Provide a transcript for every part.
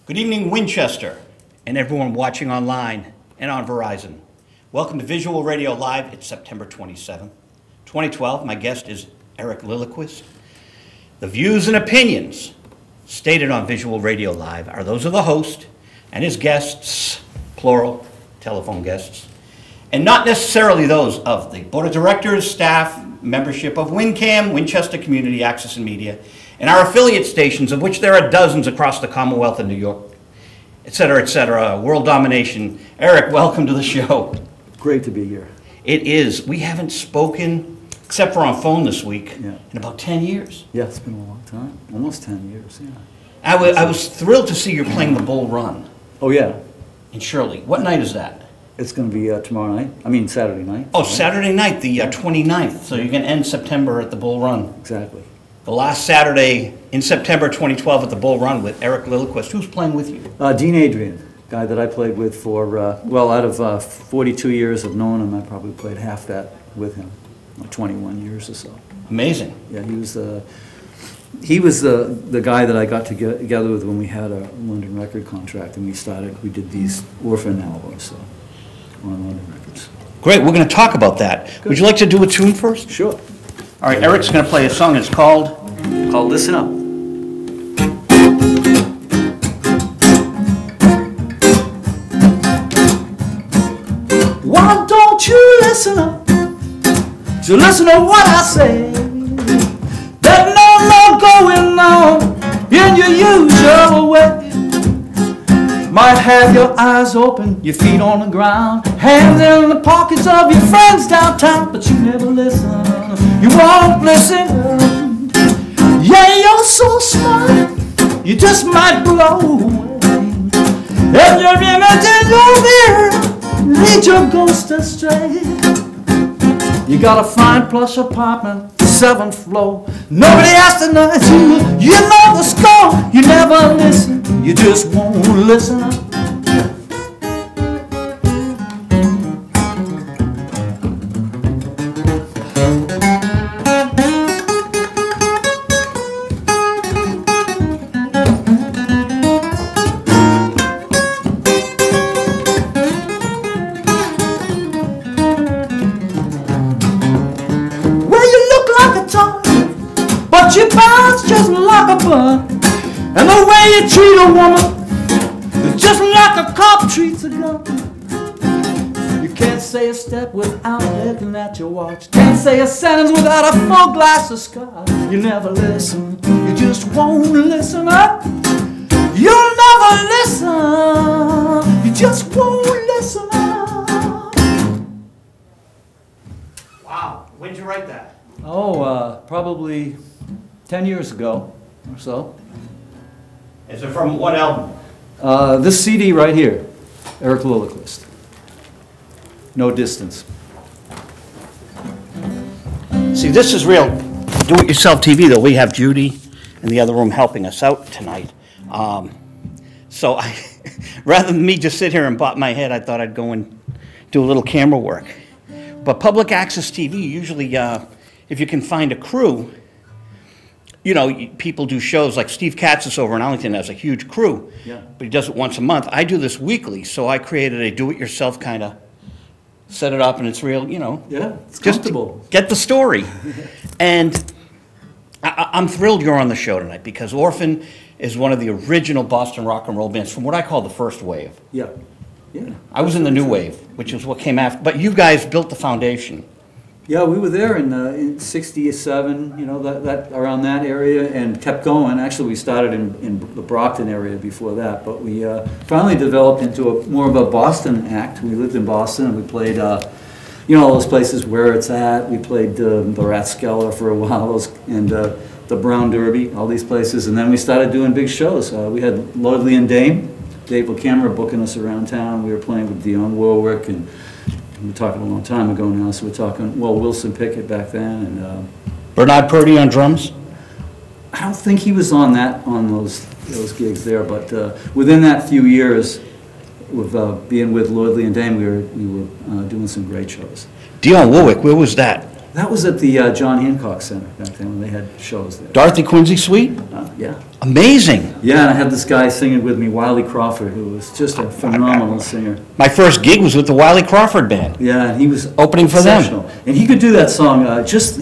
Good evening, Winchester, and everyone watching online and on Verizon. Welcome to Visual Radio Live. It's September 27th, 2012. My guest is Eric Lilljequist. The views and opinions stated on Visual Radio Live are those of the host and his guests, plural, telephone guests, and not necessarily those of the Board of Directors, staff, membership of WinCam, Winchester Community Access and Media, and our affiliate stations, of which there are dozens across the Commonwealth of New York, et cetera, world domination. Eric, welcome to the show. Great to be here. It is. We haven't spoken, except for on phone this week, in about 10 years. Yeah, it's been a long time. Almost 10 years, yeah. I was thrilled to see you're playing the Bull Run. Oh, yeah. In Shirley. What night is that? It's going to be tomorrow night. I mean, Saturday night. Oh, right? Saturday night, the 29th. So you're going to end September at the Bull Run. Exactly. The last Saturday in September 2012 at the Bull Run with Eric Lillquist. Who's playing with you? Dean Adrian, guy that I played with for, well, out of 42 years of knowing him, I probably played half that with him, like 21 years or so. Amazing. Yeah, he was the guy that I got together with when we had a London record contract, and we did these Orphan albums, so, on London Records. Great, we're going to talk about that. Good. Would you like to do a tune first? Sure. All right, Eric's going to play a song. It's called Listen Up. Why don't you listen up? So listen to what I say. There's no more going on in your usual way. Might have your eyes open, your feet on the ground, hands in the pockets of your friends downtown, but you never listen. You won't listen. Yeah, you're so smart, you just might blow away. If your image in your mirror lead your ghost astray. You got a fine plush apartment, 7th floor. Nobody has to know you. You know the score. You never listen. You just won't listen up. But you bounce just like a bun, and the way you treat a woman is just like a cop treats a gun. You can't say a step without looking at your watch. Can't say a sentence without a full glass of scotch. You never listen, you just won't listen up. You'll never listen, you just won't listen up. Wow, when'd you write that? Oh, probably 10 years ago or so. Is it from what album? This CD right here, Eric Lilljequist. No Distance. See, this is real do-it-yourself TV, though. We have Judy in the other room helping us out tonight. So rather than me just sit here and bop my head, I thought I'd go and do a little camera work. But public access TV, usually, if you can find a crew, you know, people do shows like Steve Katzis over in Arlington has a huge crew, but he does it once a month. I do this weekly, so I created a do-it-yourself kind of, set it up, and it's real, you know. Yeah, it's just comfortable. Get the story. And I'm thrilled you're on the show tonight because Orphan is one of the original Boston rock and roll bands from what I call the first wave. Yeah, yeah. I was in the new wave, which is what came after, but you guys built the foundation. Yeah, we were there in '67, you know, that around that area, and kept going. Actually, we started in the Brockton area before that, but we finally developed into more of a Boston act. We lived in Boston, and we played, you know, all those places where it's at. We played the Rathskeller for a while, and the Brown Derby, all these places, and then we started doing big shows. We had Lordley and Dame, Dave LaCamera booking us around town. We were playing with Dionne Warwick, and we're talking a long time ago now, so we're talking, well, Wilson Pickett back then, and Bernard Purdy on drums? I don't think he was on those gigs there, but within that few years, with being with Lordley and Dame, we were doing some great shows. Dionne Warwick, where was that? That was at the John Hancock Center back then when they had shows there. Dorothy Quincy Suite? Yeah. Amazing. Yeah, and I had this guy singing with me, Wiley Crawford, who was just a phenomenal singer. My first gig was with the Wiley Crawford Band. Yeah, and he was opening for them. And he could do that song,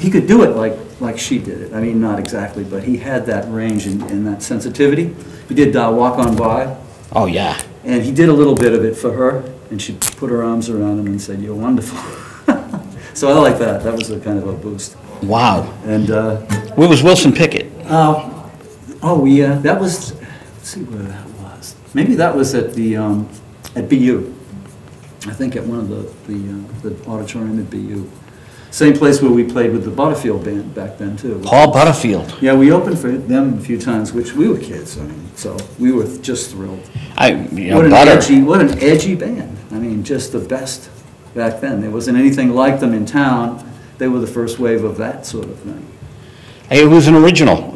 he could do it like she did it. I mean, not exactly, but he had that range and that sensitivity. He did Walk On By. Oh, yeah. And he did a little bit of it for her, and she put her arms around him and said, "You're wonderful." So I like that. That was a kind of a boost. Wow. And where was Wilson Pickett? That was, let's see where that was. Maybe that was at the at BU. I think at one of the auditorium at BU. Same place where we played with the Butterfield band back then too. Paul Butterfield. Yeah, we opened for them a few times, which we were kids. I mean, so we were just thrilled. What an edgy band. I mean, just the best back then. There wasn't anything like them in town. They were the first wave of that sort of thing. It was an original.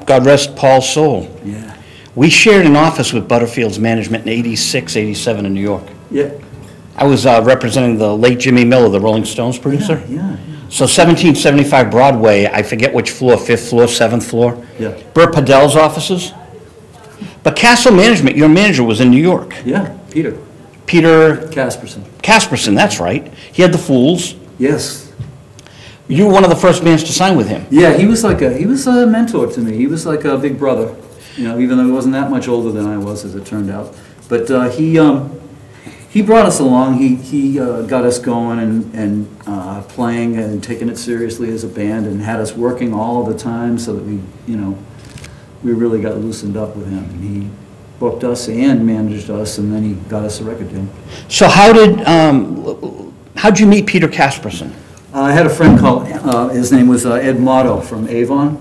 God rest Paul's soul. Yeah. We shared an office with Butterfield's management in '86, '87 in New York. Yeah. I was representing the late Jimmy Miller, the Rolling Stones producer. Yeah. So 1775 Broadway, I forget which floor, 5th floor, 7th floor. Yeah. Burt Padell's offices. But Castle Management, your manager was in New York. Yeah, Peter Casperson, that's right. He had the Fools. Yes. You were one of the first bands to sign with him. Yeah, he was a mentor to me. He was like a big brother, you know, even though he wasn't that much older than I was, as it turned out. But he brought us along. He got us going and playing and taking it seriously as a band, and had us working all the time so that we really got loosened up with him. And he booked us and managed us, and then he got us a record deal. So how'd you meet Peter Casperson? I had a friend called, his name was Ed Motto from Avon.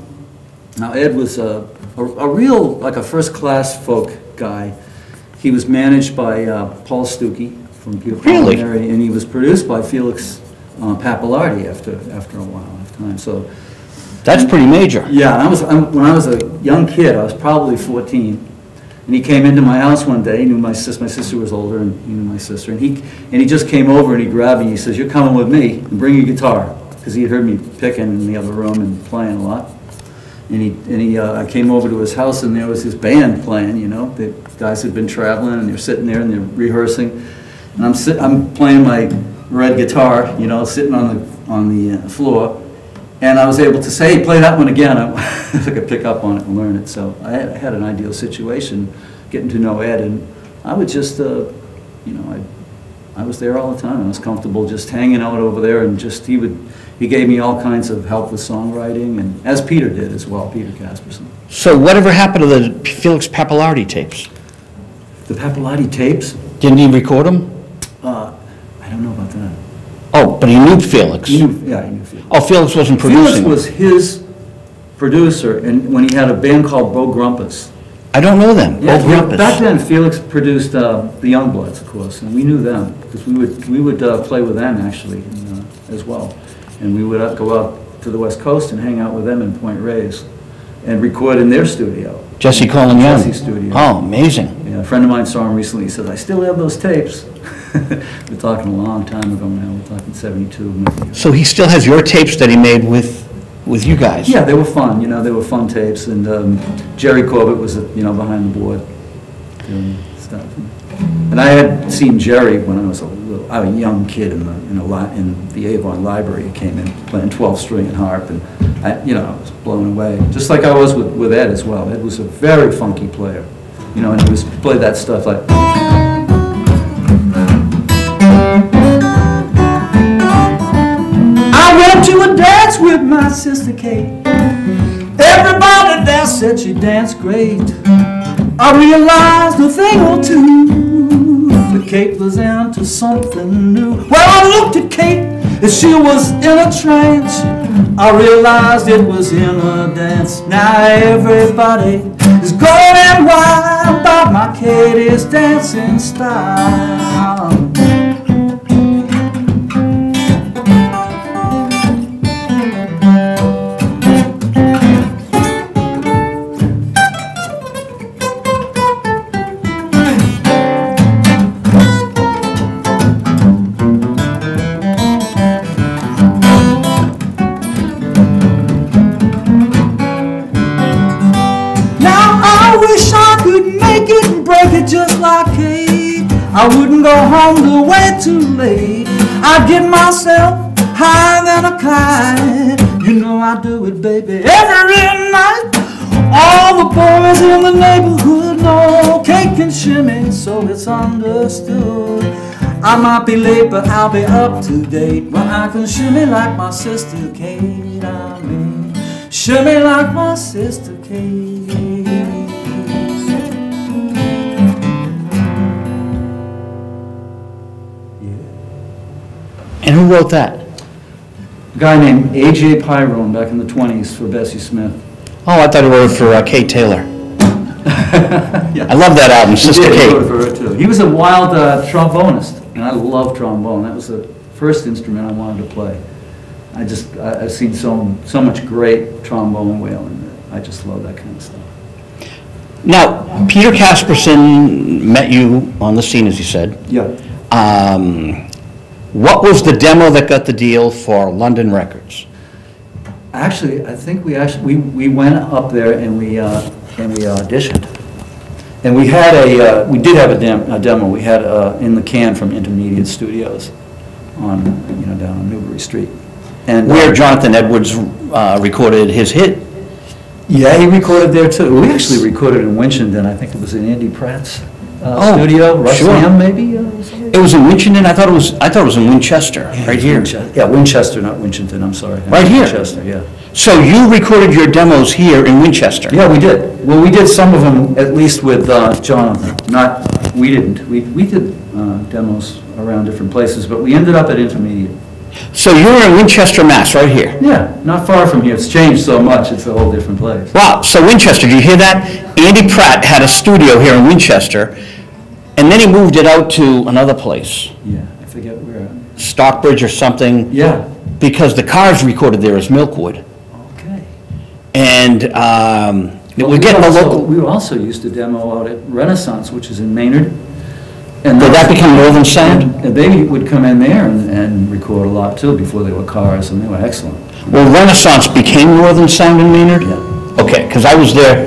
Now Ed was a real, like a first-class folk guy. He was managed by Paul Stuckey from Beautiful Mary, and he was produced by Felix Pappalardi after a while of time. So that's pretty major. Yeah, when I was a young kid, I was probably 14. And he came into my house one day. He knew my sister was older, and he knew my sister. And he just came over and he grabbed me. He says, "You're coming with me, and bring your guitar," because he had heard me picking in the other room and playing a lot. And I came over to his house, and there was his band playing. You know, the guys had been traveling, and they're sitting there and they're rehearsing. And I'm playing my red guitar, you know, sitting on the floor. And I was able to say, "Hey, play that one again." I could pick up on it and learn it. So I had an ideal situation, getting to know Ed, and I would just, I was there all the time. I was comfortable just hanging out over there, and just he gave me all kinds of help with songwriting, and as Peter did as well, Peter Casperson. So whatever happened to the Felix Pappalardi tapes? The Pappalardi tapes? Didn't he record them? I don't know about that. Oh, but he knew Felix. He knew Felix. Oh, Felix wasn't producing. Felix was his producer, and when he had a band called Bo Grumpus. I don't know them. Yeah, back then Felix produced the Youngbloods, of course, and we knew them because we would play with them actually as well, and we would go out to the West Coast and hang out with them in Point Reyes and record in their studio. Jesse Colin Young. Jesse's studio. Oh, amazing. Yeah, a friend of mine saw him recently. He says, "I still have those tapes." We're talking a long time ago now. We're talking 72. Maybe. So he still has your tapes that he made with you guys? Yeah, they were fun. You know, they were fun tapes. And Jerry Corbett was, behind the board doing stuff. And I had seen Jerry when I was a young kid in the Avon Library. He came in playing 12-string and harp, and I was blown away. Just like I was with Ed as well. Ed was a very funky player. You know, and he played that stuff like. I went to a dance with my sister Kate. Everybody there said she danced great. I realized a thing or two, but Kate was into something new. Well, I looked at Kate and she was in a trance. I realized it was in a dance. Now everybody is going wild about my Katie's dancing style. take it just like Kate. I wouldn't go home till way too late. I'd get myself higher than a kite. You know I do it, baby, every night. All the boys in the neighborhood know cake and shimmy, so it's understood. I might be late, but I'll be up to date. Well, I can shimmy like my sister Kate. I mean, shimmy like my sister Kate. And who wrote that? A guy named A.J. Pyrone back in the 20s for Bessie Smith. Oh, I thought he wrote for Kate Taylor. Yeah. I love that album, Sister He Kate. wrote for her too. He was a wild trombonist, and I love trombone. That was the first instrument I wanted to play. I've seen so much great trombone wailing. I just love that kind of stuff. Now, Peter Casperson met you on the scene, as you said. Yeah. What was the demo that got the deal for London Records? Actually, I think we went up there and we auditioned, and we had we did have a demo. We had in the can from Intermediate Studios on down on Newbury Street, and Where Jonathan Edwards recorded his hit. Yeah, he recorded there too. We actually recorded in Winchendon. I think it was in Andy Pratt's studio. Russ sure. Lamb, maybe. It was in Winchendon. I thought it was in Winchester, right here. Yeah, Winchester, not Winchendon. I'm sorry. Right here. Winchester, yeah. So you recorded your demos here in Winchester. Yeah, we did. Well, we did some of them at least with Jonathan. We didn't. We did demos around different places, but we ended up at Intermediate. So you were in Winchester, Mass, right here. Yeah, not far from here. It's changed so much. It's a whole different place. Wow. So Winchester, did you hear that? Andy Pratt had a studio here in Winchester, and then he moved it out to another place, Yeah, I forget where. Stockbridge or something. Yeah. Because the Cars recorded there as Milkwood. Okay. And we're getting a local. We also used to demo out at Renaissance, which is in Maynard. And Did that become Northern Sound? And they would come in there and record a lot too before they were Cars, and they were excellent. Well, Renaissance became Northern Sound in Maynard? Yeah. Okay, because I was there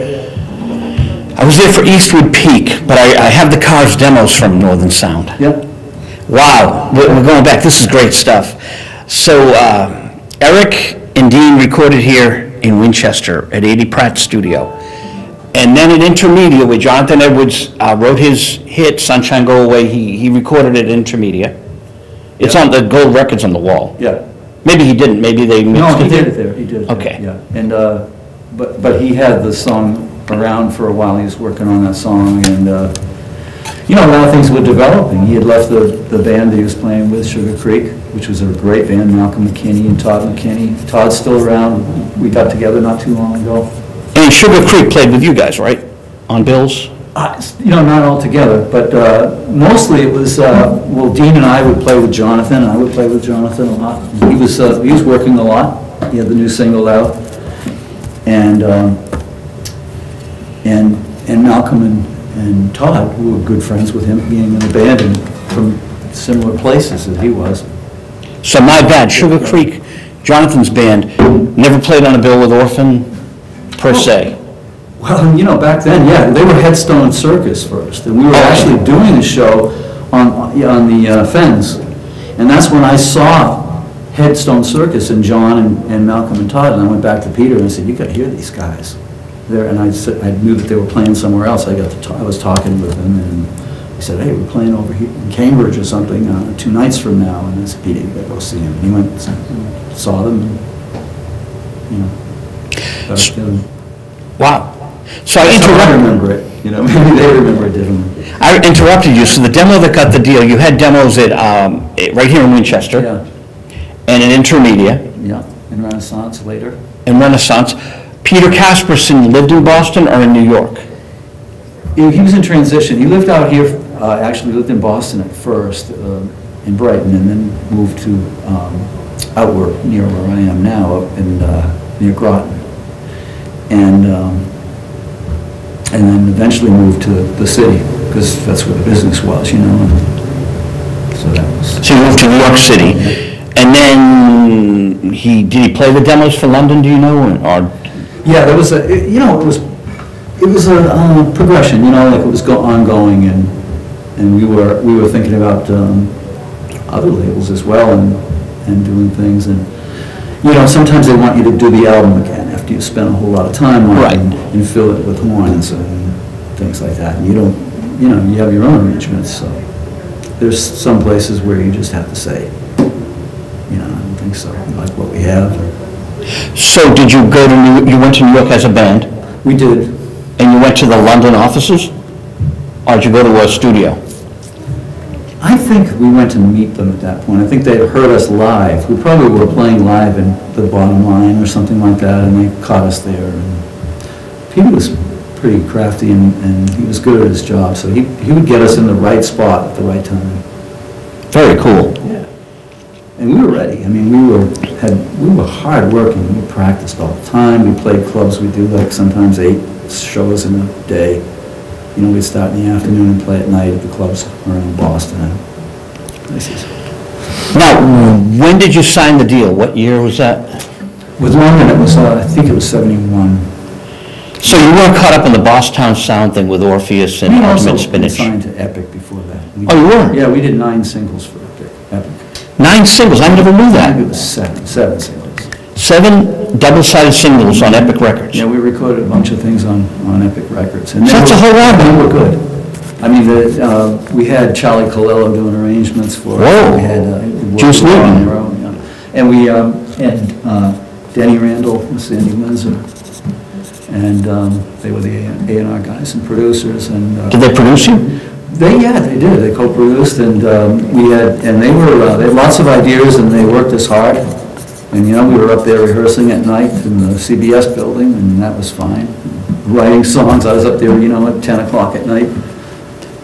for Eastwood Peak, but I have the Cars demos from Northern Sound. Yep. Wow, we're going back. This is great stuff. So Eric and Dean recorded here in Winchester at 80 Pratt Studio. And then at Intermedia, where Jonathan Edwards wrote his hit, Sunshine Go Away, he recorded it at Intermedia. It's on the gold records on the wall. Yeah. Maybe he didn't, maybe they mixed No, he it did there. it there. He did it Okay. there. Yeah. And but he had the song around for a while. He was working on that song, and a lot of things were developing. He had left the band that he was playing with, Sugar Creek, which was a great band, Malcolm McKinney and Todd McKinney. Todd's still around. We got together not too long ago. And Sugar Creek played with you guys, right? On bills? Not all together, but mostly it was, Dean and I would play with Jonathan, and I would play with Jonathan a lot. He was working a lot. He had the new single out. And Malcolm and Todd, who were good friends with him, being in the band and from similar places as he was. So my bad, Sugar Creek, Jonathan's band, never played on a bill with Orphan, per se. Well, back then, yeah, they were Headstone Circus first, and we were actually doing a show on the Fens, and that's when I saw Headstone Circus and John and Malcolm and Todd, and I went back to Peter and I said, "You got to hear these guys." There, and I knew that they were playing somewhere else. I was talking with them, and he said, "Hey, we're playing over here in Cambridge or something 2 nights from now." And I said, "Peter, you got to go see him." And he went and saw them, and got together. Wow. So I remember it. Maybe they remember it differently. I interrupted you. So the demo that got the deal, you had demos at right here in Winchester, Yeah, and in Intermedia, yeah, in Renaissance later. in Renaissance. Peter Casperson lived in Boston or in New York? He was in transition. He lived out here, actually lived in Boston at first, in Brighton, and then moved to outward near where I am now, up in near Groton. And then eventually moved to the city, because that's where the business was, So that was... So you moved to New York City, and then did he play the demos for London, do you know? Or Yeah, there was it It was a progression, you know, like it was ongoing, and we were thinking about other labels as well, and doing things, and you know, sometimes they want you to do the album again after you spend a whole lot of time on it, and fill it with horns and things like that. And you don't, you know, you have your own arrangements. So there's some places where you just have to say, you know, I don't think so. We like what we have. So did you go to you went to New York as a band? We did. And you went to the London offices? Or did you go to a studio? I think we went to meet them at that point. I think they heard us live. We probably were playing live in the Bottom Line or something like that, and they caught us there. And Peter was pretty crafty, and he was good at his job, so he would get us in the right spot at the right time. Very cool. Yeah. And we were ready. I mean, we were hard working. We practiced all the time. We played clubs. We do like sometimes 8 shows in a day. You know, we'd start in the afternoon and play at night at the clubs around Boston and places. Now, when did you sign the deal? What year was that? With London, it was, I think it was 71. So you weren't caught up in the Bosstown sound thing with Orpheus and Ultimate Spinach? We signed to Epic before that. Oh, you were? Yeah, we did 9 singles for Epic. 9 singles? I never knew that. I think it was 7 singles. 7 double-sided singles on Epic Records? Yeah, we recorded a bunch of things on Epic Records. And so that's a whole album? They were good. I mean, we had Charlie Colello doing arrangements for us. Whoa. We had Juice Newton. And we and Denny Randall and Sandy Windsor. And they were the A&R guys and producers. And did they produce you? They did. They co-produced, and they had lots of ideas, and they worked us hard. And you know, we were up there rehearsing at night in the CBS building, and that was fine. Writing songs, I was up there, you know, at 10 o'clock at night,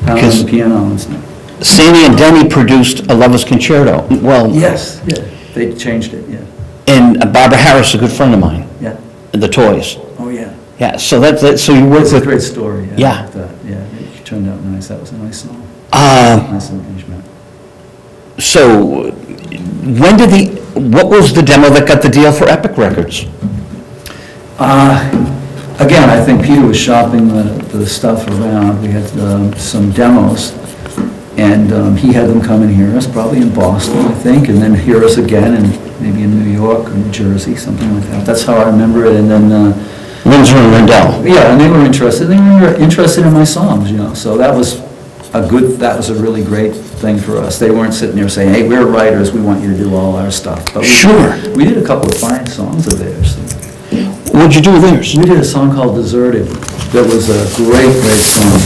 pounding the piano and stuff. Sandy and Denny produced A Lover's Concerto. Well, yes, yeah, they changed it, yeah. And Barbara Harris, a good friend of mine. Yeah. The Toys. Oh yeah. Yeah. So so you worked with. It's a great story. Yeah. Yeah. It turned out nice. That was a nice song. Nice arrangement. So, what was the demo that got the deal for Epic Records? Again, I think Peter was shopping the stuff around. We had some demos, and he had them come and hear us, probably in Boston, I think, and then hear us again, and maybe in New York or New Jersey, something like that. That's how I remember it, and then... Windsor and Rendell. Yeah, and they were interested. They were interested in my songs, you know, so that was a really great thing for us. They weren't sitting there saying, hey, we're writers, we want you to do all our stuff. But we did a couple of fine songs of theirs. What'd you do with theirs? We did a song called Deserted. That was a great song.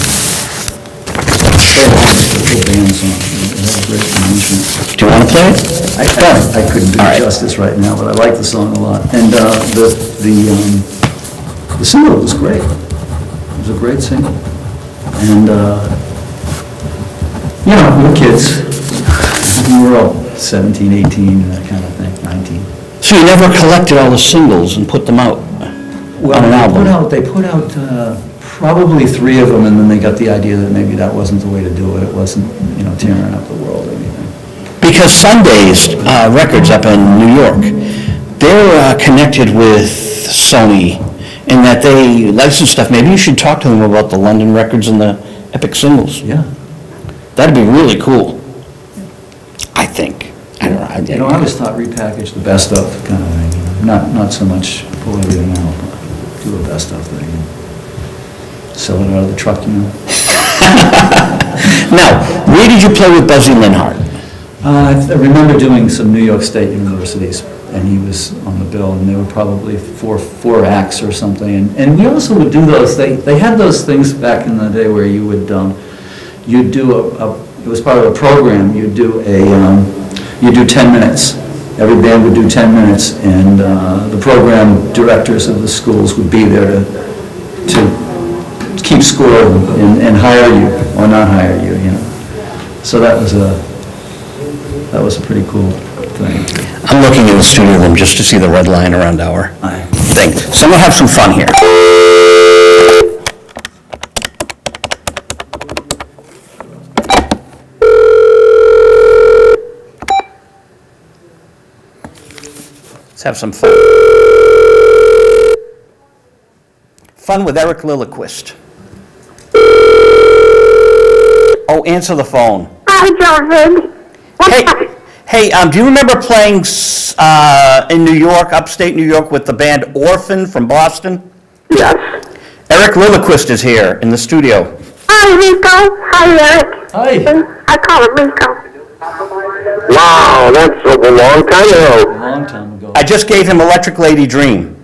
It's a good band song. It had a great arrangement. Do you want to play it? I couldn't do it justice right now, but I like the song a lot. And the single was great. It was a great single. And, you know, we were kids. We were all 17, 18, that kind of thing, 19. So you never collected all the singles and put them out on an album? They put out probably 3 of them, and then they got the idea that maybe that wasn't the way to do it. It wasn't, you know, tearing up the world or anything. Because Sunday's Records up in New York, they're connected with Sony, in that they license stuff. Maybe you should talk to them about the London records and the Epic singles. Yeah. That'd be really cool, I think. I don't know. You know, I always thought repackage the best of kind of thing. You know? Not so much pull everything out, but do a best of thing. Sell it out of the truck, you know. Now, where did you play with Buzzy Linhart? I remember doing some New York State universities, and he was on the bill, and there were probably four acts or something. And we also would do those. They had those things back in the day where you would you'd do it was part of a program. You'd do you do 10 minutes. Every band would do 10 minutes, and the program directors of the schools would be there to keep score and hire you or not hire you. You know, so that was a pretty cool thing. I'm looking in the studio room just to see the red line around our thing. So I'm gonna have some fun here. Let's have some fun. Fun with Eric Lilljequist. Oh, answer the phone. Hi, Jonathan. Hey, do you remember playing in New York, upstate New York, with the band Orphan from Boston? Yes. Eric Lilljequist is here in the studio. Hi, Rico. Hi, Eric. Hi. I call him Rico. Wow, that's a long time ago. A long time ago. I just gave him Electric Lady Dream.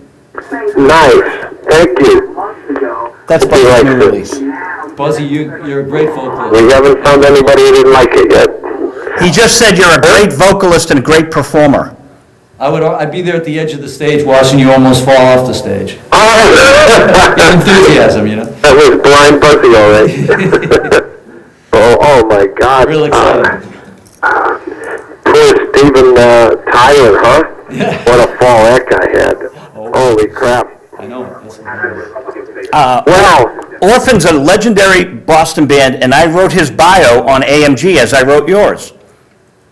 Nice. Thank you. That's Buzzy's new release. Buzzy, you're a great vocalist. We haven't found anybody who didn't like it yet. He just said you're a great vocalist and a great performer. I'd be there at the edge of the stage watching you almost fall off the stage. Oh, Enthusiasm, you know. that was blind Buzzy, all right. oh my God. Real excited. Poor Steven Tyler, huh? Yeah. What a fall that guy had. Holy crap. I know. Wow. Orphan's a legendary Boston band, and I wrote his bio on AMG as I wrote yours.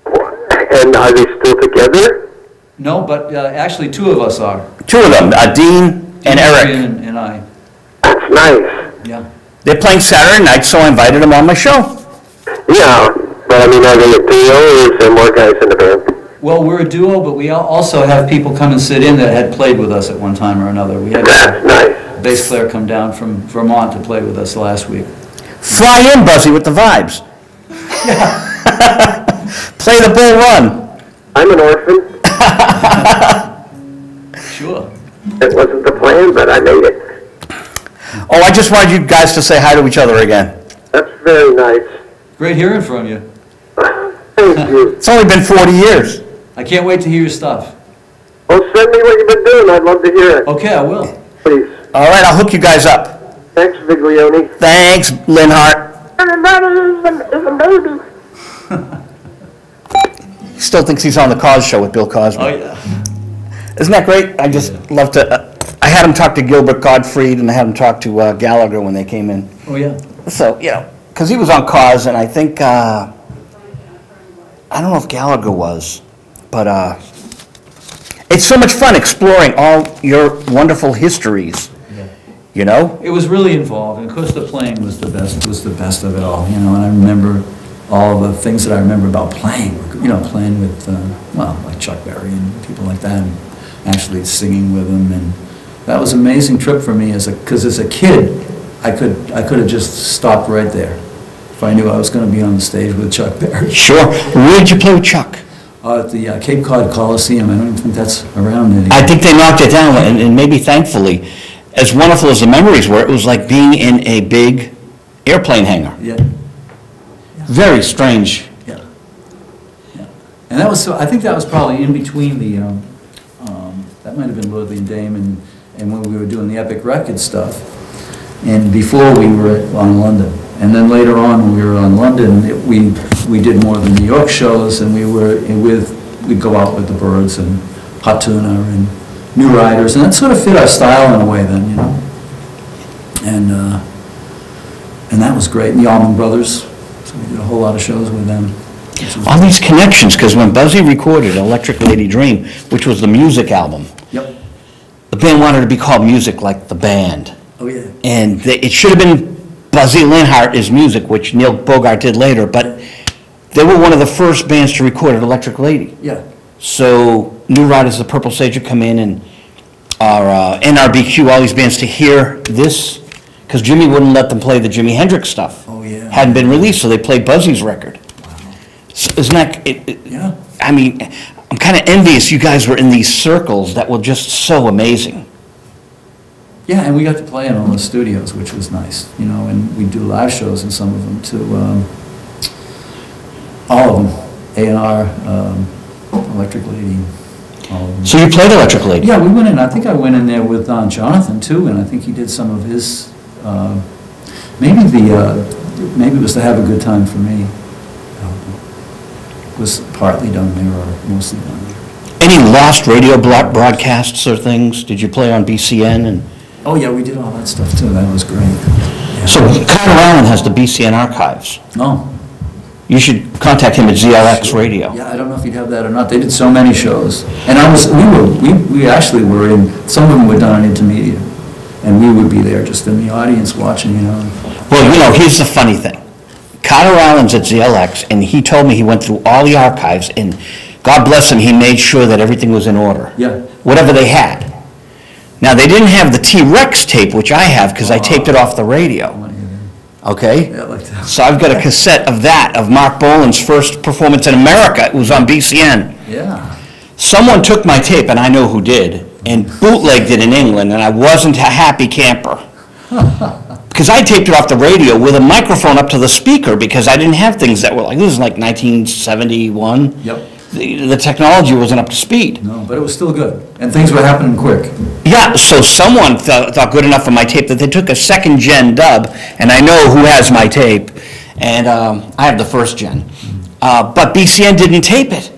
And are they still together? No, but actually two of us are. Two of them, Dean and Eric. And I. That's nice. Yeah. They're playing Saturday night, so I invited them on my show. Yeah, but I mean, are they a duo or is there more guys in the band? Well, we're a duo, but we also have people come and sit in that had played with us at one time or another. We had That's nice. a bass player come down from Vermont to play with us last week. Fly in, Buzzy, with the vibes. Play the bull run. I'm an orphan. Sure. It wasn't the plan, but I made it. Oh, I just wanted you guys to say hi to each other again. That's very nice. Great hearing from you. Thank you. It's only been 40 years. I can't wait to hear your stuff. Well, send me what you've been doing. I'd love to hear it. Okay, I will. Please. All right, I'll hook you guys up. Thanks, Viglione. Thanks, Linhart. Everybody is a baby. He still thinks he's on the Cos show with Bill Cosby. Oh, yeah. Isn't that great? I just love to... I had him talk to Gilbert Gottfried, and I had him talk to Gallagher when they came in. Oh, yeah. So, you know, because he was on Cos, and I think... I don't know if Gallagher was, but it's so much fun exploring all your wonderful histories, you know? It was really involved, and of course the playing was the best of it all, you know, and I remember all the things that I remember about playing, you know, playing with, well, like Chuck Berry and people like that, and actually singing with them, and that was an amazing trip for me, because as a kid, I could have just stopped right there if I knew I was going to be on the stage with Chuck Berry. Sure. Where did you play with Chuck? At the Cape Cod Coliseum. I don't even think that's around anymore. I think they knocked it down, and maybe thankfully, as wonderful as the memories were, it was like being in a big airplane hangar. Yeah. Very strange. Yeah. Yeah. And that was, I think that was probably in between the, that might have been Lordly and Dame and when we were doing the Epic Record stuff, and before we were on London. And then later on, when we were on London, we did more of the New York shows, and we'd go out with the Byrds and Hot Tuna and New Riders, and that sort of fit our style in a way then, you know. And that was great. And the Allman Brothers, so we did a whole lot of shows with them. All these connections, because when Buzzy recorded Electric Lady Dream, which was the music album, Yep. the band wanted to be called Music Like the Band. Oh, yeah. And it should have been Buzzy Linhart is Music, which Neil Bogart did later, but they were one of the first bands to record at Electric Lady. Yeah. So New Riders, the Purple Sage would come in, and our NRBQ, all these bands, to hear this, because Jimmy wouldn't let them play the Jimi Hendrix stuff. Oh, yeah. Hadn't been released, so they played Buzzy's record. Wow. So isn't that, Yeah. I mean, I'm kind of envious you guys were in these circles that were just so amazing. Yeah, and we got to play in all the studios, which was nice, you know, and we do live shows in some of them too. All of them, A&R, Electric Lady, all of them. So you played Electric Lady? Yeah, we went in, I think I went in there with Jonathan too, and I think he did some of his, maybe it was to Have a Good Time for Me. It was partly done there or mostly done there. Any lost radio broadcasts or things? Did you play on BCN? And Oh yeah, we did all that stuff too, that was great. Yeah. so Kyle Allen has the BCN archives. Oh. You should contact him at ZLX Radio. Yeah, I don't know if he'd have that or not. They did so many shows, and we actually were in. Some of them were done on Intermedia. and we would be there just in the audience watching, you know. Well, you know, here's the funny thing. Carter Allen's at ZLX, and he told me he went through all the archives, and God bless him, he made sure that everything was in order. Yeah. Whatever they had. Now, they didn't have the T-Rex tape, which I have, because I taped it off the radio. Okay? Yeah, like that. So I've got a cassette of that, of Mark Bolan's first performance in America. It was on BCN. Yeah. Someone took my tape, and I know who did, and bootlegged it in England, and I wasn't a happy camper. Because I taped it off the radio with a microphone up to the speaker, because I didn't have things that were like, this is like 1971. Yep. The technology wasn't up to speed. No, but it was still good, and things were happening quick. Yeah, so someone thought good enough of my tape that they took a second gen dub, and I know who has my tape, and I have the first gen. But BCN didn't tape it.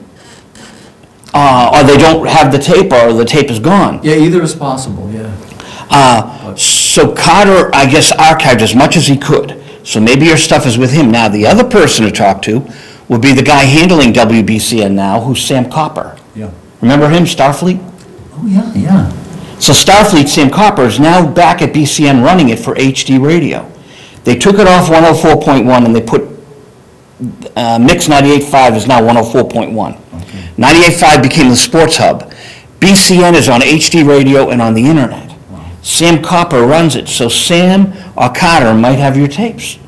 Or they don't have the tape, or the tape is gone. Yeah, either is possible, yeah. So Carter, I guess, archived as much as he could. So maybe your stuff is with him. Now, the other person to talk to would be the guy handling WBCN now, who's Sam Copper. Yeah. Remember him, Starfleet? Oh, yeah, yeah. So Starfleet, Sam Copper, is now back at BCN running it for HD radio. They took it off 104.1 and they put Mix 98.5 is now 104.1. Okay. 98.5 became the sports hub. BCN is on HD radio and on the internet. Wow. Sam Copper runs it, so Sam or Carter might have your tapes.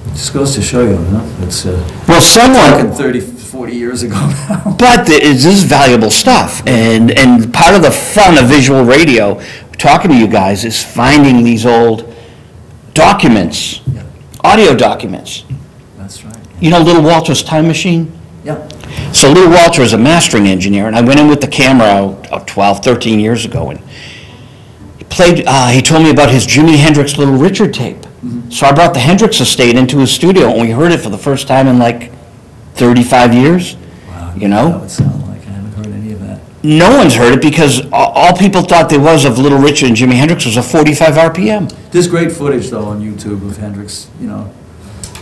Just goes to show you, huh? It's Well, someone... 30, 40 years ago now. But this is valuable stuff, and part of the fun of visual radio, talking to you guys, is finding these old documents, Yeah. audio documents. That's right. You know Little Walter's Time Machine? Yeah. So Little Walter is a mastering engineer, and I went in with the camera 12, 13 years ago, and he told me about his Jimi Hendrix Little Richard tape. Mm-hmm. So I brought the Hendrix estate into his studio, and we heard it for the first time in like 35 years, Wow, you know? that would sound like I haven't heard any of that. No one's heard it because all people thought there was of Little Richard and Jimi Hendrix was a 45 RPM. There's great footage, though, on YouTube of Hendrix, you know,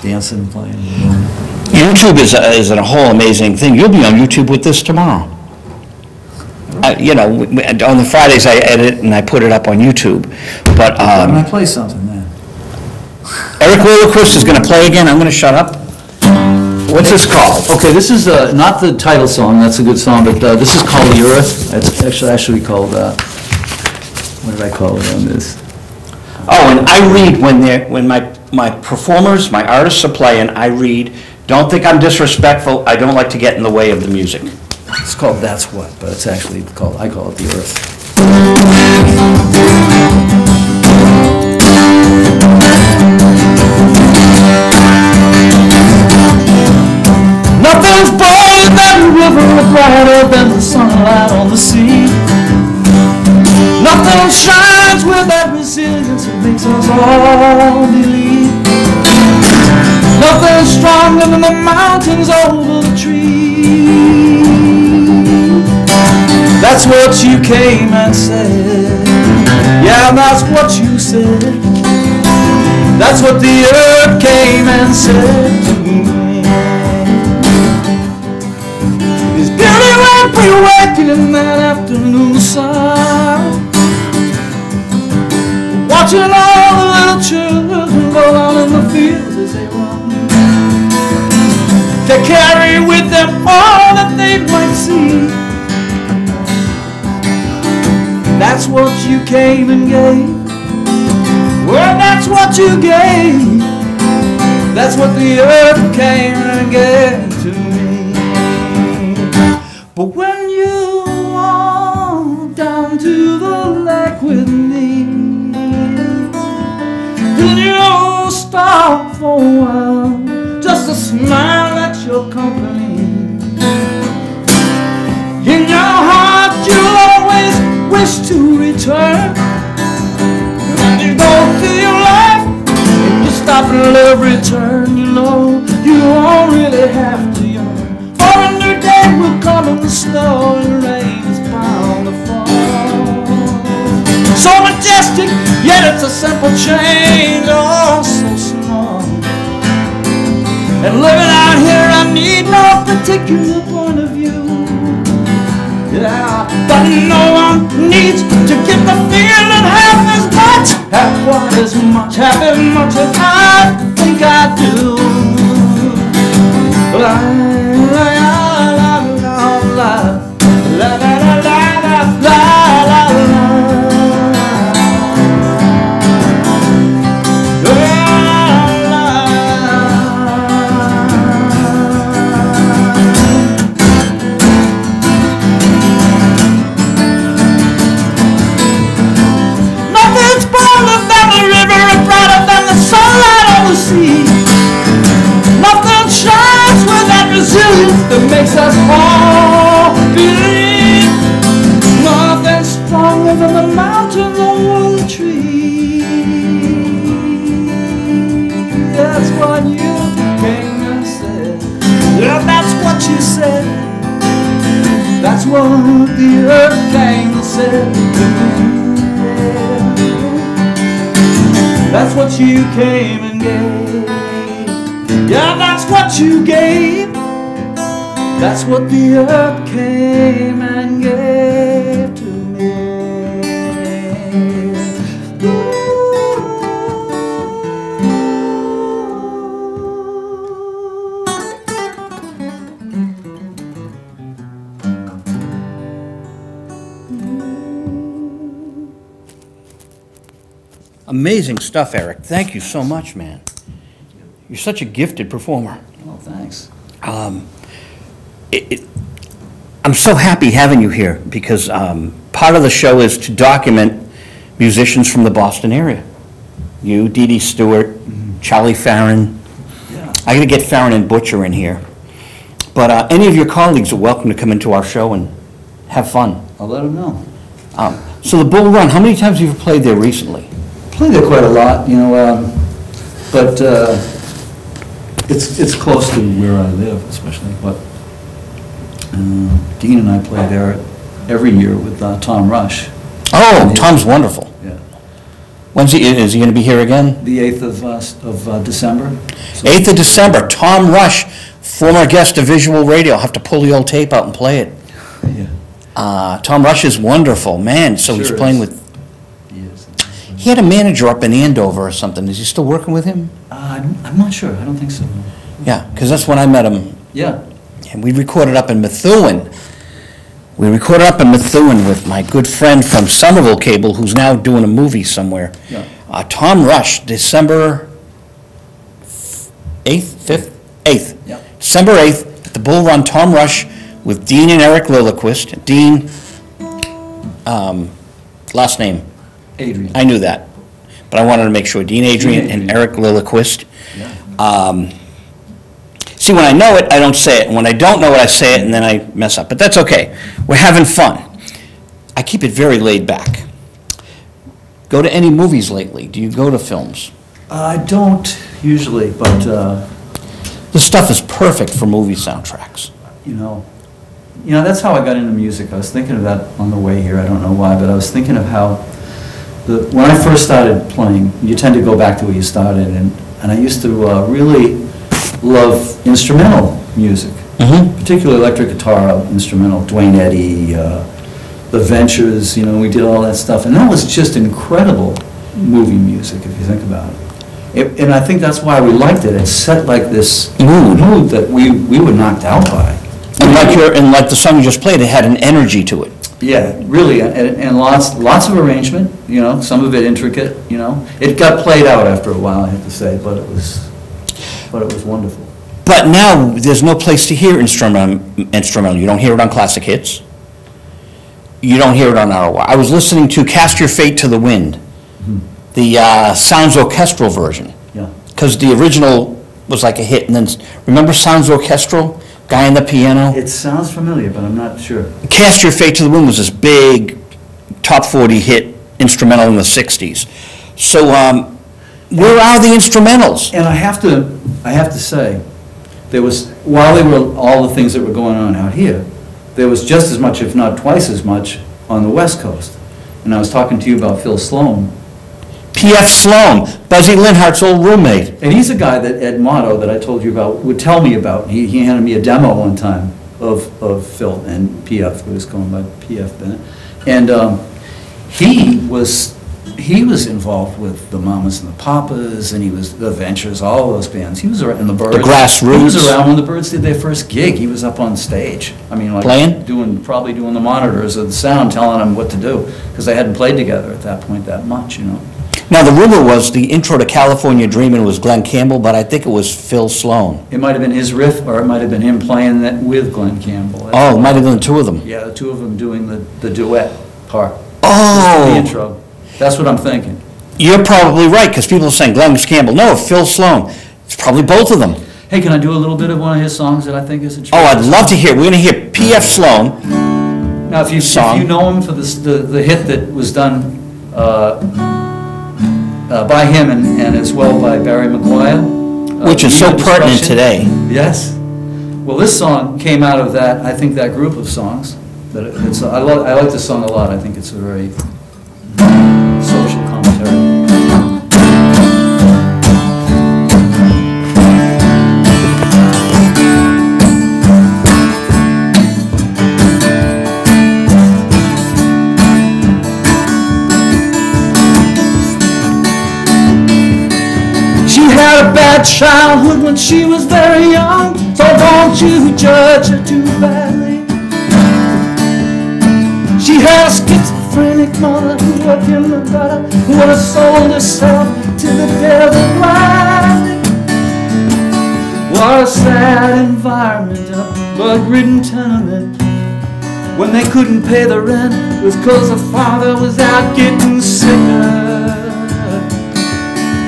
dancing, playing. YouTube is a whole amazing thing. You'll be on YouTube with this tomorrow. You know, on the Fridays I edit and I put it up on YouTube. But I'm going to play something then. Eric Lilljequist is going to play again. I'm going to shut up. What's this called? Okay, this is not the title song. That's a good song, but this is called The Earth. It's actually called, what did I call it on this? Oh, and I read when my performers, my artists are playing, I read, don't think I'm disrespectful, I don't like to get in the way of the music. It's called That's What, but it's actually called, I call it The Earth. Nothing's brighter than the river, brighter than the sunlight on the sea. Nothing shines with that resilience that makes us all believe. Nothing stronger than the mountains over the trees. That's what you came and said. Yeah, that's what you said. That's what the earth came and said to me. This beauty won't be waking in that afternoon sun, watching all the little children go out in the fields as they run. They carry with them all that they might see. That's what you came and gave. Well, that's what you gave. That's what the earth came and gave to me. But when you walk down to the lake with me, then you'll stop for a while just to smile at your company. In your heart you'll always wish to return. When you go through your life and you stop and love return, you know you won't really have to yearn. For a new day will come and the snow and rain is bound to fall. So majestic, yet it's a simple change, oh so small. And living out here I need no particular point of view. Yeah, but no one needs to get the feeling half as much Have quite as much, have much as I think I do. La la la la la la la la la la la Nothing's bolder than the river and brighter than the sunlight on the sea. Nothing shines with that resilience that makes us all believe. Nothing stronger than the mountains or the trees. That's what you came and said. Yeah, that's what you said. That's what the earth came and said. That's what you came and gave. Yeah, that's what you gave. That's what the earth came and gave to me. Amazing stuff, Eric. Thank you so much, man. You're such a gifted performer. Oh, thanks. I'm so happy having you here because part of the show is to document musicians from the Boston area. You, Dee Dee Stewart, Charlie Farron. Yeah. I got to get Farron and Butcher in here. But any of your colleagues are welcome to come into our show and have fun. I'll let them know. So the Bull Run, how many times have you played there recently? Played there quite a lot, you know, but it's close to where I live, especially. But Dean and I play there every year with Tom Rush. Oh, Tom's wonderful. Yeah. When's is he going to be here again? The 8th of December. So 8th of December, Tom Rush, former guest of Visual Radio. I'll have to pull the old tape out and play it. Yeah. Tom Rush is wonderful, man. So he's Sure playing is. with... He is. He had a manager up in Andover or something. Is he still working with him? I'm not sure. I don't think so. Yeah, because that's when I met him. Yeah. And we recorded up in Methuen. We recorded up in Methuen with my good friend from Somerville Cable, who's now doing a movie somewhere. Yeah. Tom Rush, December 8th, 5th? 8th. Yeah. December 8th, at the Bull Run, Tom Rush with Dean and Eric Lillquist. Dean, last name, Adrian. I knew that, but I wanted to make sure. Dean Adrian and Eric Lillquist. Yeah. See, when I know it, I don't say it, and when I don't know it, I say it, and then I mess up. But that's okay. We're having fun. I keep it very laid back. Go to any movies lately? Do you go to films? I don't usually, but, This stuff is perfect for movie soundtracks. you know, that's how I got into music. I was thinking of that on the way here. I don't know why, but I was thinking of how when I first started playing, you tend to go back to where you started, and I used to really love instrumental music, particularly electric guitar, instrumental, Dwayne Eddy, The Ventures, we did all that stuff, and that was just incredible movie music, if you think about it. And I think that's why we liked it. It set like this mood that we were knocked out by. And like the song you just played, it had an energy to it. Yeah, really, and lots of arrangement, some of it intricate, It got played out after a while, I have to say, but it was wonderful. But now, there's no place to hear instrumental. You don't hear it on classic hits. You don't hear it on ROI. I was listening to Cast Your Fate to the Wind, the Sounds Orchestral version. Yeah. Because the original was like a hit, and then, remember Sounds Orchestral? Guy on the piano? It sounds familiar, but I'm not sure. Cast Your Fate to the Wind was this big top 40 hit instrumental in the 60s. So, where are the instrumentals? And I have to say, while there were all the things that were going on out here, there was just as much, if not twice as much, on the West Coast. And I was talking to you about Phil Sloan. P.F. Sloan, Buzzy Linhart's old roommate. And he's a guy that Ed Motto, that I told you about, would tell me about. He handed me a demo one time of Phil and P.F., who was going by P.F. then. And he was he was involved with the Mamas and the Papas, and he was the Ventures, all those bands. He was around, and the Birds. The Grassroots. He was around when the Birds did their first gig. He was up on stage. I mean, like playing, probably doing the monitors of the sound, telling them what to do, because they hadn't played together at that point that much, you know. Now, the rumor was the intro to California Dreamin' was Glenn Campbell, but I think it was Phil Sloan. It might have been his riff, or it might have been him playing that with Glenn Campbell. Oh, it might have been the two of them. Yeah, the two of them doing the duet part. Oh! The intro. That's what I'm thinking. You're probably right, because people are saying Glenn Campbell. No, Phil Sloan. It's probably both of them. Hey, can I do a little bit of one of his songs that I think is a Oh, I'd love to hear. We're going to hear P.F. Sloan. Now, if you know him for the hit that was done by him and as well by Barry McGuire. Which is so pertinent today. Yes. Well, this song came out of that, I think, that group of songs. I like this song a lot. I think it's a very social commentary. Had a bad childhood when she was very young, so don't you judge her too badly. She had a schizophrenic mother who worked in the gutter, who would have sold herself to the devil blindly. What a sad environment in a bug-ridden tenement. When they couldn't pay the rent, it was 'cause the father was out getting sicker.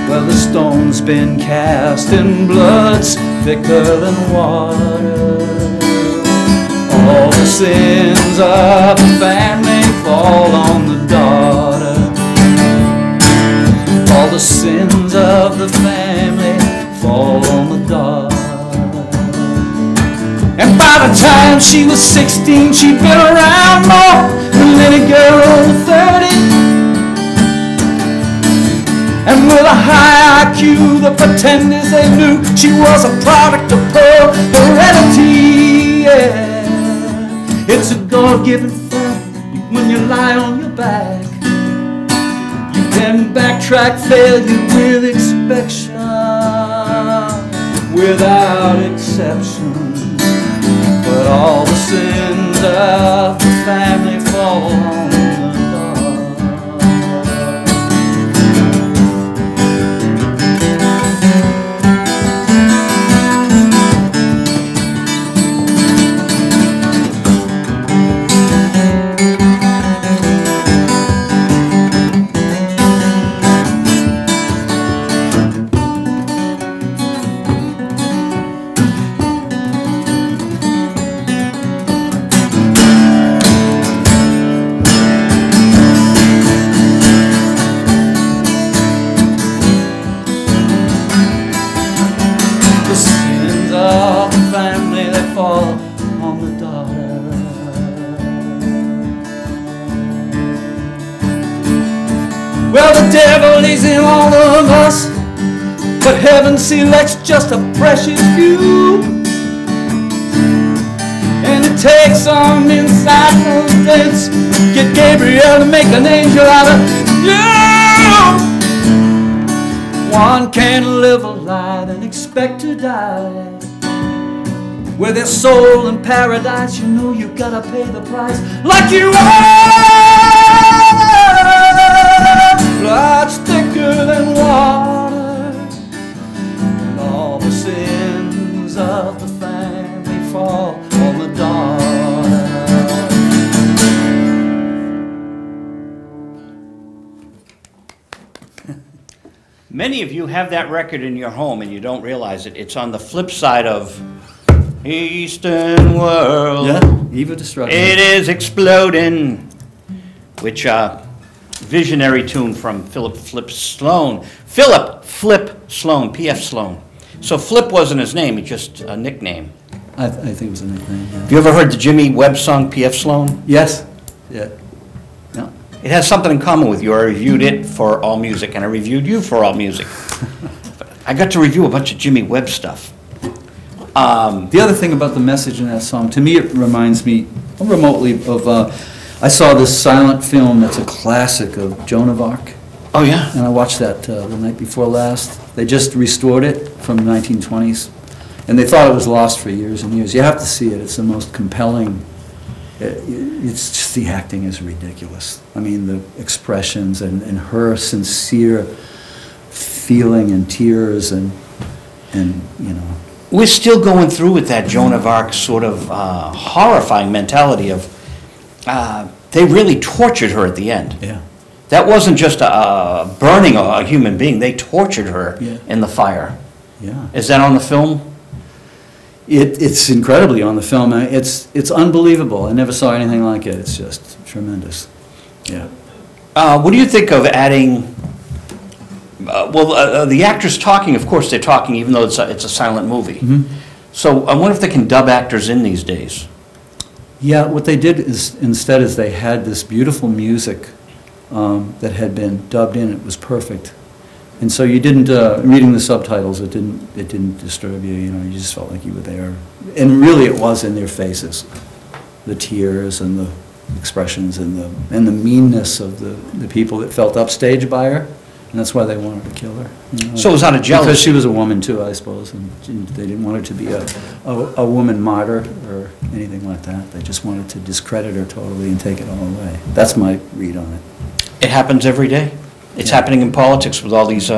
Well, the stone's been cast and blood's thicker than water. All the sins of the family fall on the daughter. All the sins of the family fall on the daughter. And by the time she was 16, she'd been around more than any girl over 30. And with a high IQ, the pretenders, they knew she was a product of poor heredity. Yeah. It's a God-given fact when you lie on your back. You can backtrack failure with inspection, without exception. But all the sins of the family fall on the devil is in all of us, but heaven selects just a precious few. And it takes some inside confidence, get Gabriel to make an angel out of you. One can't live a lie and expect to die. With their soul in paradise, you know you gotta pay the price like you are. Blood's thicker than water, and all the sins of the family fall on the daughter. Many of you have that record in your home and you don't realize it. It's on the flip side of Eastern World. Yeah, Eve of Destruction. It is exploding, which visionary tune from Philip Flip Sloan. Philip Flip Sloan, P.F. Sloan. So Flip wasn't his name, it's just a nickname. I think it was a nickname, yeah. Have you ever heard the Jimmy Webb song, P.F. Sloan? Yes. Yeah. No. It has something in common with you. I reviewed it for All Music, and I reviewed you for All Music. I got to review a bunch of Jimmy Webb stuff. The other thing about the message in that song, to me it reminds me remotely of, I saw this silent film that's a classic of Joan of Arc. Oh, yeah? And I watched that the night before last. They just restored it from the 1920s, and they thought it was lost for years and years. You have to see it. It's the most compelling. It's just, the acting is ridiculous. I mean, the expressions and her sincere feeling and tears and you know. We're still going through with that Joan of Arc sort of horrifying mentality of they really tortured her at the end. Yeah. That wasn't just burning a human being. They tortured her Yeah. in the fire. Yeah. Is that on the film? It's incredibly on the film. It's unbelievable. I never saw anything like it. It's just tremendous. Yeah. What do you think of adding? The actors talking. Of course, they're talking, even though it's a silent movie. Mm-hmm. So I wonder if they can dub actors in these days. Yeah. What they did is instead is they had this beautiful music that had been dubbed in. It was perfect. And so you didn't, reading the subtitles, it didn't disturb you, you know, you just felt like you were there. And really it was in their faces, the tears and the expressions and the meanness of the people that felt upstaged by her. And that's why they wanted to kill her. You know? So it was out of jealousy. Because she was a woman too, I suppose, and they didn't want her to be a woman martyr or anything like that. They just wanted to discredit her totally and take it all away. That's my read on it. It happens every day. It's happening in politics with all these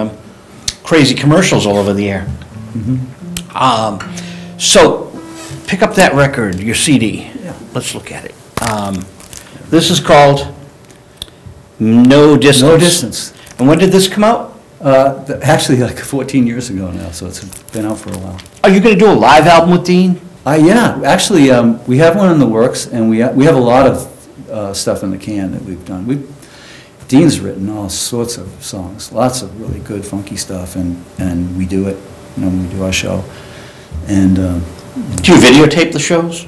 crazy commercials all over the air. Mm-hmm. So, pick up that record, your CD. Yeah. Let's look at it. This is called No Distance. No Distance. And when did this come out? Actually, like 14 years ago now, so it's been out for a while. Are you going to do a live album with Dean? Yeah, actually, we have one in the works, and we have a lot of stuff in the can that we've done. Dean's written all sorts of songs, lots of really good funky stuff, and we do it, you know, when we do our show. And do you videotape the shows?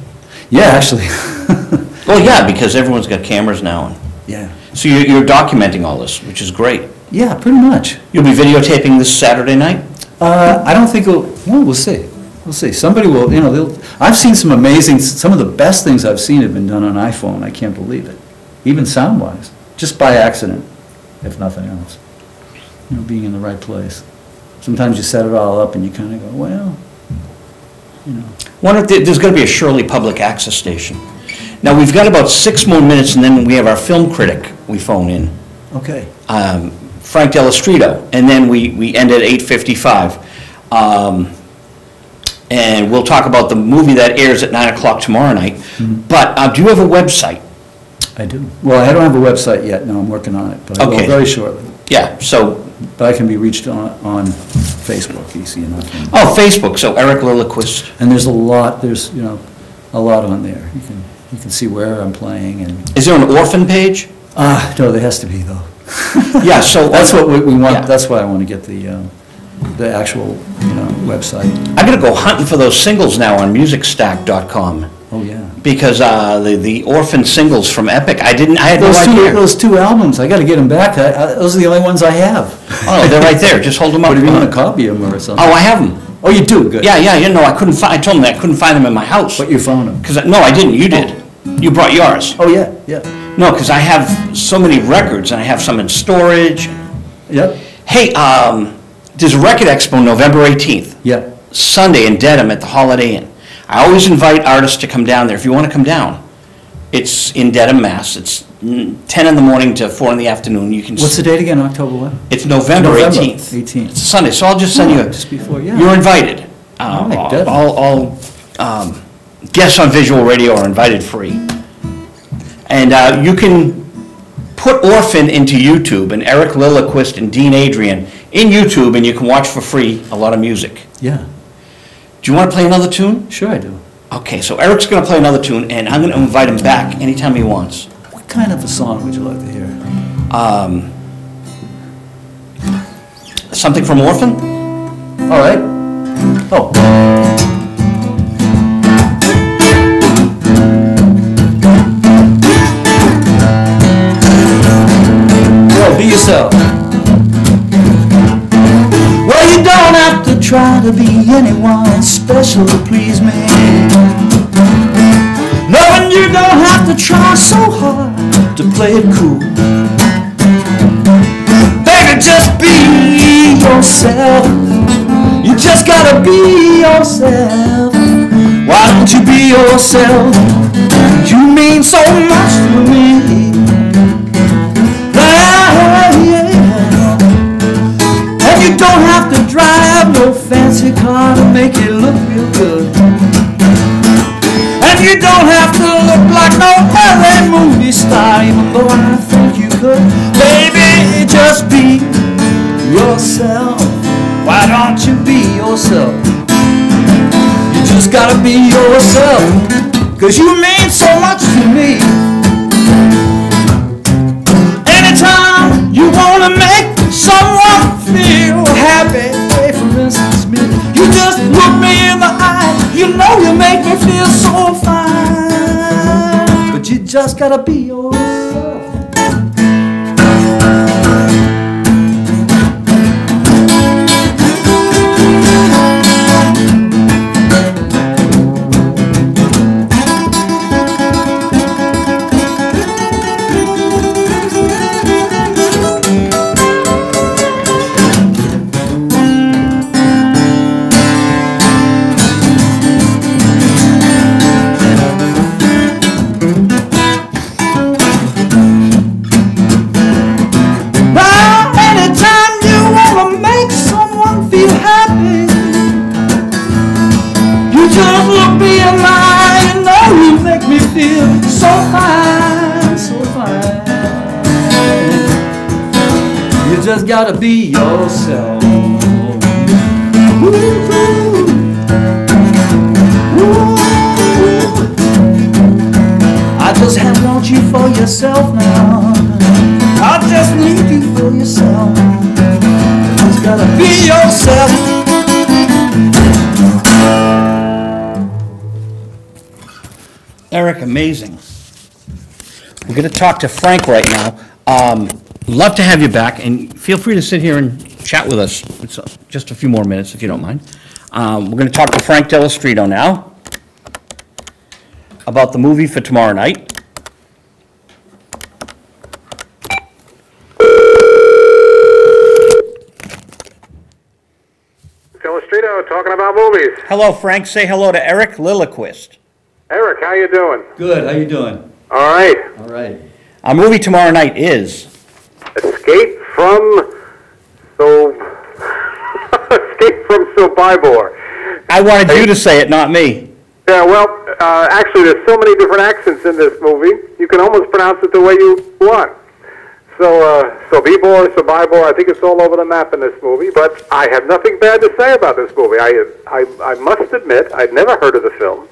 yeah, actually. Well, yeah, because everyone's got cameras now. Yeah. So you're documenting all this, which is great. Yeah, pretty much. You'll be videotaping this Saturday night? I don't think we'll see. We'll see. Somebody will, you know, I've seen some of the best things I've seen have been done on iPhone. I can't believe it. Even sound-wise. Just by accident, if nothing else. You know, being in the right place. Sometimes you set it all up and you kind of go, well, you know. Wonder if there's going to be a Shirley public access station. Now, we've got about 6 more minutes, and then we have our film critic we phone in, Okay. Frank Delastrito, and then we end at 8:55. And we'll talk about the movie that airs at 9 o'clock tomorrow night. Mm-hmm. But do you have a website? I do. Well, I don't have a website yet. No, I'm working on it, but I will Okay. very shortly. Yeah, so, But I can be reached on Facebook, easy enough. Facebook, so Eric Lilljequist. And there's a lot on there. You can see where I'm playing and. Is there an Orphan page? No, there has to be though. Yeah, so. That's what we want. Yeah. That's why I want to get the actual, website. I gotta go hunting for those singles now on musicstack.com. Oh yeah. Because the Orphan singles from Epic, I had no idea. Those two albums, I got to get them back. Those are the only ones I have. Oh, they're right there, just hold them up. What, if you want to copy them or something? Oh, I have them. Oh, you do? Good. Yeah, I couldn't find, I told them that I couldn't find them in my house. But you found them? No, I didn't, you did. You brought yours. Oh, yeah, yeah. No, because I have so many records, and I have some in storage. Yep. Hey, there's a record expo November 18th. Yeah. Sunday in Dedham at the Holiday Inn. I always invite artists to come down there. If you want to come down, it's in Dedham, Mass. It's 10 in the morning to 4 in the afternoon. You can. What's the date again? October what? It's November 18th. 18th. It's a Sunday, so I'll just send you. Just before, yeah. You're invited. All right, Dedham. All guests on Visual Radio are invited free, and you can put Orphan into YouTube and Eric Lillquist and Dean Adrian in YouTube, and you can watch for free a lot of music. Yeah. Do you want to play another tune? Sure I do. Okay, so Eric's going to play another tune, and I'm going to invite him back anytime he wants. What kind of a song would you like to hear? Something from Orphan? All right. Oh. Well, be yourself. Well, you don't have to try to be anyone special to please me. No, and you don't have to try so hard to play it cool. Baby, just be yourself. You just gotta be yourself. Why don't you be yourself? You mean so much to me. And you don't have to drive no fancy car to make it look real good. And you don't have to look like no LA movie star, even though I think you could. Baby, just be yourself. Why don't you be yourself? You just gotta be yourself, 'cause you mean so much to me. Anytime you wanna make someone feel happy, for instance me, you just look me in the eye. You know you make me feel so fine, but you just gotta be yourself. Just look me in my eye, you know you make me feel so fine, so fine. You just gotta be yourself. Ooh, ooh. I just want you for yourself now. I just need you for yourself. You just gotta be yourself. Eric, amazing. We're going to talk to Frank right now. Love to have you back, and feel free to sit here and chat with us. It's just a few more minutes, if you don't mind. We're going to talk to Frank Dell'Estrito now about the movie for tomorrow night. Dell'Estrito talking about movies. Hello, Frank. Say hello to Eric Lilljequist. Eric, how you doing? Good, how you doing? All right. All right. Our movie tomorrow night is Escape from Escape from Sobibor. I wanted you to say it, not me. Yeah, well, actually, there's so many different accents in this movie, you can almost pronounce it the way you want. So, Sobibor, I think it's all over the map in this movie, but I have nothing bad to say about this movie. I must admit, I'd never heard of the film.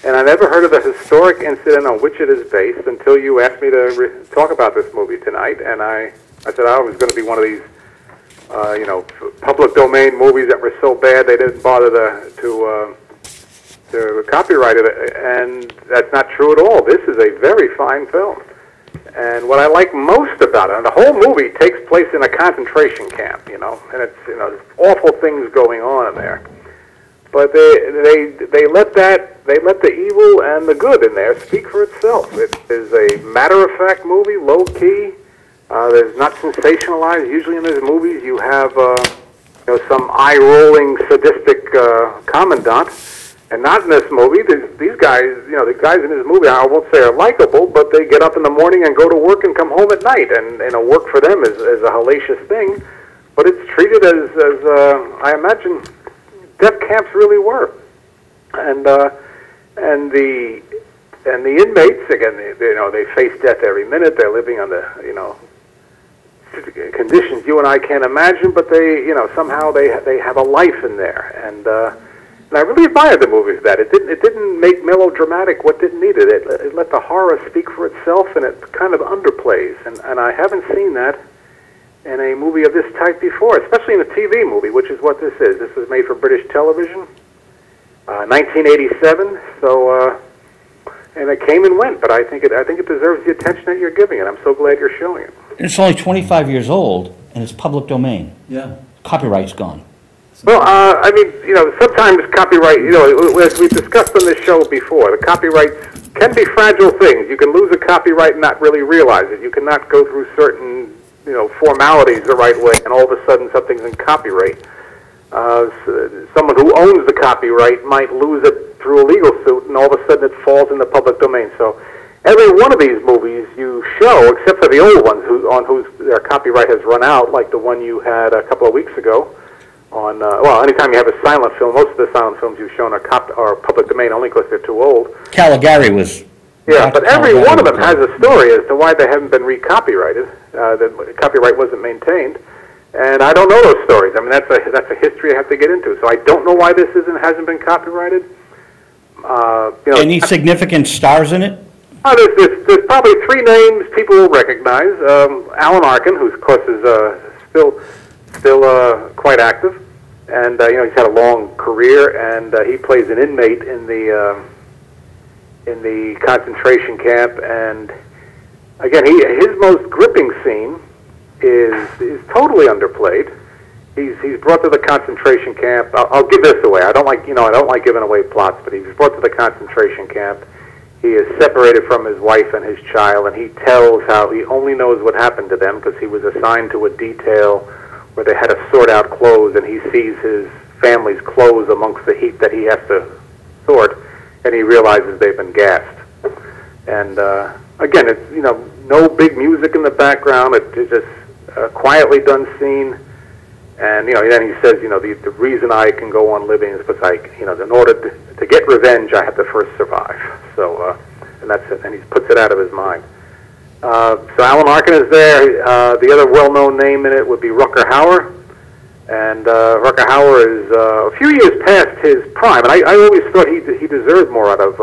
And I never heard of the historic incident on which it is based until you asked me to talk about this movie tonight. And I said I was going to be one of these, public domain movies that were so bad they didn't bother to copyright it. And that's not true at all. This is a very fine film. And what I like most about it, and the whole movie takes place in a concentration camp, and it's there's awful things going on in there. But they let the evil and the good in there speak for itself. It is a matter-of-fact movie, low-key. There's not sensationalized. Usually in these movies you have some eye-rolling, sadistic commandant, and not in this movie. These guys, the guys in this movie, I won't say are likable, but they get up in the morning and go to work and come home at night, and work for them is a hellacious thing. But it's treated as I imagine death camps really were, and the inmates again, they face death every minute. They're living on the conditions you and I can't imagine, but they somehow they have a life in there, and I really admired the movie for that. It didn't make melodramatic what didn't need it. It let the horror speak for itself, and it kind of underplays, and I haven't seen that in a movie of this type before, especially in a TV movie, which is what this is. This was made for British television, 1987. So, and it came and went, but I think it deserves the attention that you're giving it. I'm so glad you're showing it. It's only 25 years old, and it's public domain. Yeah. Copyright's gone. Well, sometimes copyright, as we've discussed on this show before, the copyrights can be fragile things. You can lose a copyright and not really realize it. You cannot go through certain formalities the right way, and all of a sudden something's in copyright. Someone who owns the copyright might lose it through a legal suit, and all of a sudden it falls in the public domain. So every one of these movies you show, except for the old ones on whose their copyright has run out, like the one you had a couple of weeks ago, on, anytime you have a silent film, most of the silent films you've shown are public domain only because they're too old. Caligari was... Yeah, but every one of them has a story as to why they haven't been recopyrighted. The copyright wasn't maintained. And I don't know those stories. I mean, that's a history I have to get into. So I don't know why this hasn't been copyrighted. Any significant stars in it? There's probably 3 names people will recognize. Alan Arkin, who of course is still quite active, and he's had a long career, and he plays an inmate in the concentration camp. And again, his most gripping scene is totally underplayed. He's brought to the concentration camp. I'll give this away. I don't like giving away plots, but he's brought to the concentration camp. He is separated from his wife and his child, and he tells how he only knows what happened to them because he was assigned to a detail where they had to sort out clothes, and he sees his family's clothes amongst the heap that he has to sort, and he realizes they've been gassed. And again, it's no big music in the background. It's just a quietly done scene. And then he says, the reason I can go on living is because in order to get revenge, I have to first survive. So, and that's it. And he puts it out of his mind. So Alan Arkin is there. The other well-known name in it would be Rutger Hauer. And Rutger Hauer is a few years past his prime. And I always thought he deserved more out of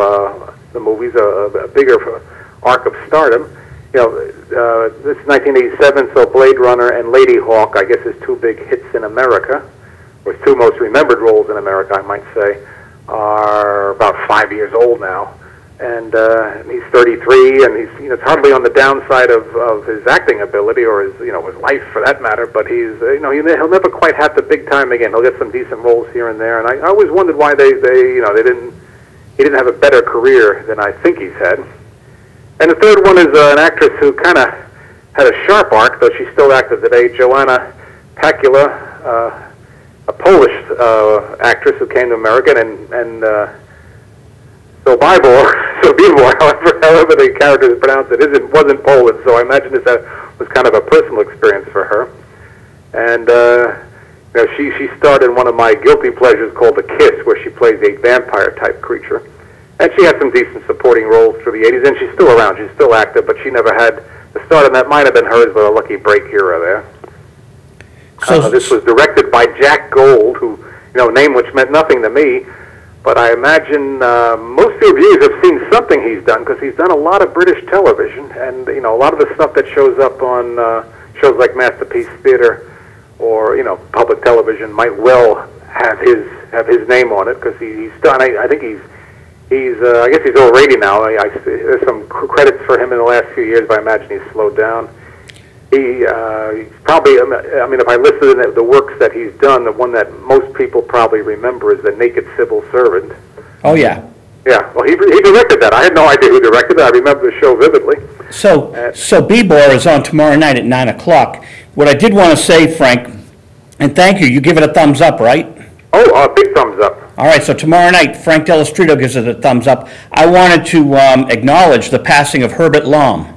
the movies, a bigger arc of stardom. This is 1987, so Blade Runner and Lady Hawk, I guess, his 2 big hits in America, or his 2 most remembered roles in America, I might say, are about 5 years old now. And he's 33, and he's hardly on the downside of his acting ability, or his his life for that matter. But he'll never quite have the big time again. He'll get some decent roles here and there. And I always wondered why he didn't have a better career than I think he's had. And the third one is an actress who kind of had a sharp arc, though she's still active today, Joanna Pacula, a Polish actress who came to America, and Sobibor, however the character is pronounced, wasn't Polish, so I imagine this was kind of a personal experience for her. And she starred in one of my guilty pleasures called The Kiss, where she plays a vampire-type creature. And she had some decent supporting roles through the 80s, and she's still around. She's still active, but she never had the stardom that might have been hers, but a lucky break here or there. So this was directed by Jack Gold, who, a name which meant nothing to me, but I imagine most of the reviewers have seen something he's done, because he's done a lot of British television, and a lot of the stuff that shows up on shows like Masterpiece Theater or public television might well have his name on it, because he's done. I think I guess he's over 80 now. There's some credits for him in the last few years, but I imagine he's slowed down. He's probably, if I listed the works that he's done, the one that most people probably remember is The Naked Civil Servant. Oh, yeah. Yeah, well, he directed that. I had no idea who directed it. I remember the show vividly. So Bebor is on tomorrow night at 9 o'clock. What I did want to say, Frank, and thank you, you give it a thumbs up, right? Oh, big thumbs up. All right, so tomorrow night, Frank Delastrito gives it a thumbs up. I wanted to acknowledge the passing of Herbert Lom.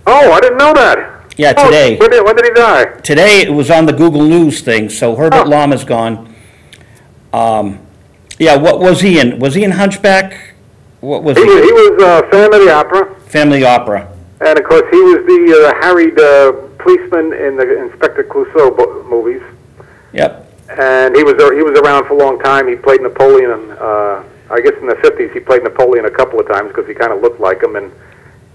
Oh, I didn't know that. Yeah, today. When did he die? Today, it was on the Google News thing, so Herbert Lom is gone. Yeah, what was he in? Was he in Hunchback? What was he? He was Phantom of the Opera. Phantom of the Opera. And, of course, he was the harried policeman in the Inspector Clouseau movies. Yep. And he was around for a long time. He played Napoleon, I guess in the 50s he played Napoleon a couple of times because he kind of looked like him. And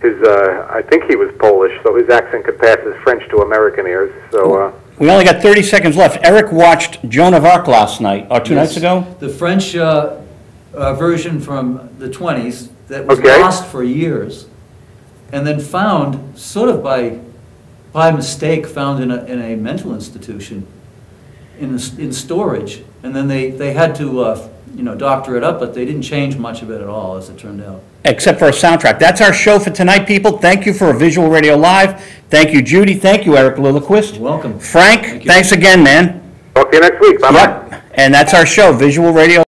I think he was Polish, so his accent could pass as French to American ears. So we only got 30 seconds left. Eric watched Joan of Arc last night, or two nights ago. The French version from the 20s that was lost for years, and then found, sort of by mistake, found in a mental institution in storage, and then they had to you know, doctor it up, but they didn't change much of it at all, as it turned out. Except for a soundtrack. That's our show for tonight, people. Thank you for Visual Radio Live. Thank you, Judy. Thank you, Eric Lillquist. You're welcome. Frank, Thank you. thanks again, man. Talk to you next week. Bye-bye. Yep. And that's our show, Visual Radio